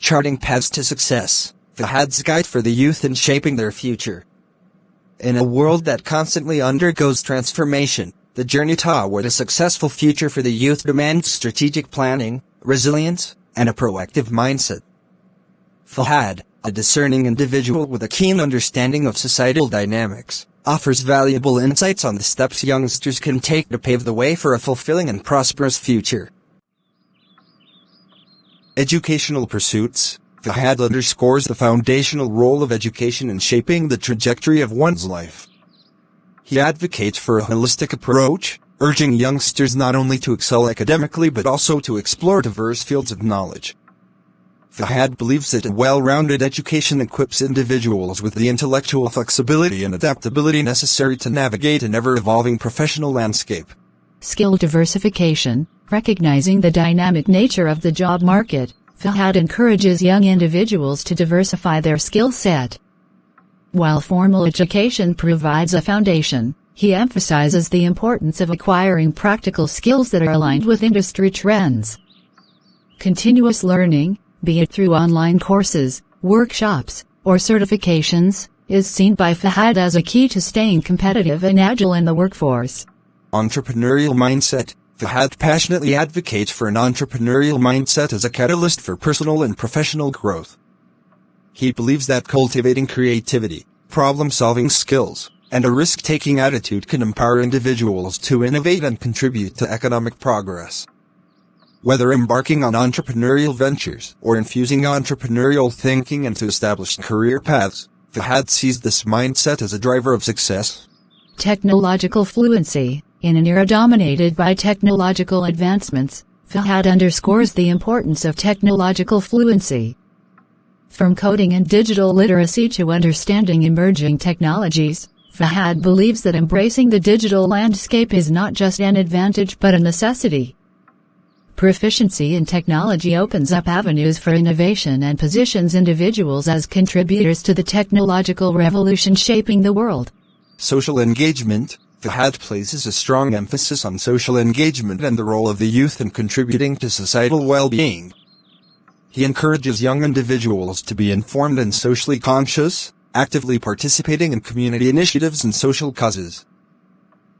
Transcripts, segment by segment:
Charting Paths to Success, Fahad's Guide for the Youth in Shaping Their Future. In a world that constantly undergoes transformation, the journey toward a successful future for the youth demands strategic planning, resilience, and a proactive mindset. Fahad, a discerning individual with a keen understanding of societal dynamics, offers valuable insights on the steps youngsters can take to pave the way for a fulfilling and prosperous future. Educational pursuits. Fahad underscores the foundational role of education in shaping the trajectory of one's life. He advocates for a holistic approach, urging youngsters not only to excel academically but also to explore diverse fields of knowledge. Fahad believes that a well-rounded education equips individuals with the intellectual flexibility and adaptability necessary to navigate an ever-evolving professional landscape. Skill diversification. Recognizing the dynamic nature of the job market, Fahad encourages young individuals to diversify their skill set. While formal education provides a foundation, he emphasizes the importance of acquiring practical skills that are aligned with industry trends. Continuous learning, be it through online courses, workshops, or certifications, is seen by Fahad as a key to staying competitive and agile in the workforce. Entrepreneurial mindset. Fahad passionately advocates for an entrepreneurial mindset as a catalyst for personal and professional growth. He believes that cultivating creativity, problem-solving skills, and a risk-taking attitude can empower individuals to innovate and contribute to economic progress. Whether embarking on entrepreneurial ventures or infusing entrepreneurial thinking into established career paths, Fahad sees this mindset as a driver of success. Technological fluency. In an era dominated by technological advancements, Fahad underscores the importance of technological fluency. From coding and digital literacy to understanding emerging technologies, Fahad believes that embracing the digital landscape is not just an advantage but a necessity. Proficiency in technology opens up avenues for innovation and positions individuals as contributors to the technological revolution shaping the world. Social engagement. Fahad places a strong emphasis on social engagement and the role of the youth in contributing to societal well-being. He encourages young individuals to be informed and socially conscious, actively participating in community initiatives and social causes.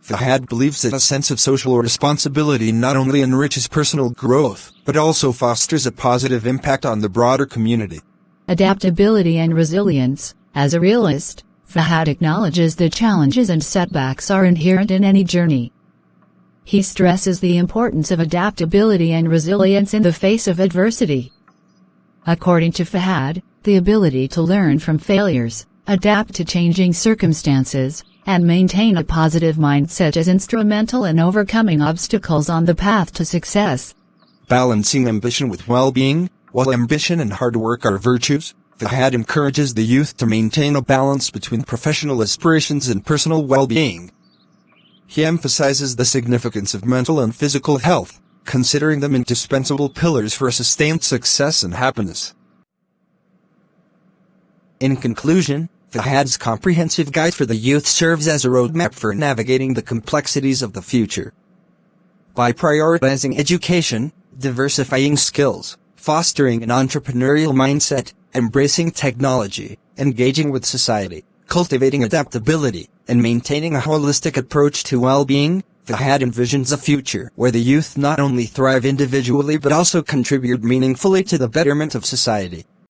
Fahad believes that a sense of social responsibility not only enriches personal growth, but also fosters a positive impact on the broader community. Adaptability and resilience. As a realist, Fahad acknowledges that challenges and setbacks are inherent in any journey. He stresses the importance of adaptability and resilience in the face of adversity. According to Fahad, the ability to learn from failures, adapt to changing circumstances, and maintain a positive mindset is instrumental in overcoming obstacles on the path to success. Balancing ambition with well-being. While ambition and hard work are virtues, Fahad encourages the youth to maintain a balance between professional aspirations and personal well-being. He emphasizes the significance of mental and physical health, considering them indispensable pillars for sustained success and happiness. In conclusion, Fahad's comprehensive guide for the youth serves as a roadmap for navigating the complexities of the future. By prioritizing education, diversifying skills, fostering an entrepreneurial mindset, embracing technology, engaging with society, cultivating adaptability, and maintaining a holistic approach to well-being, Fahad envisions a future where the youth not only thrive individually but also contribute meaningfully to the betterment of society.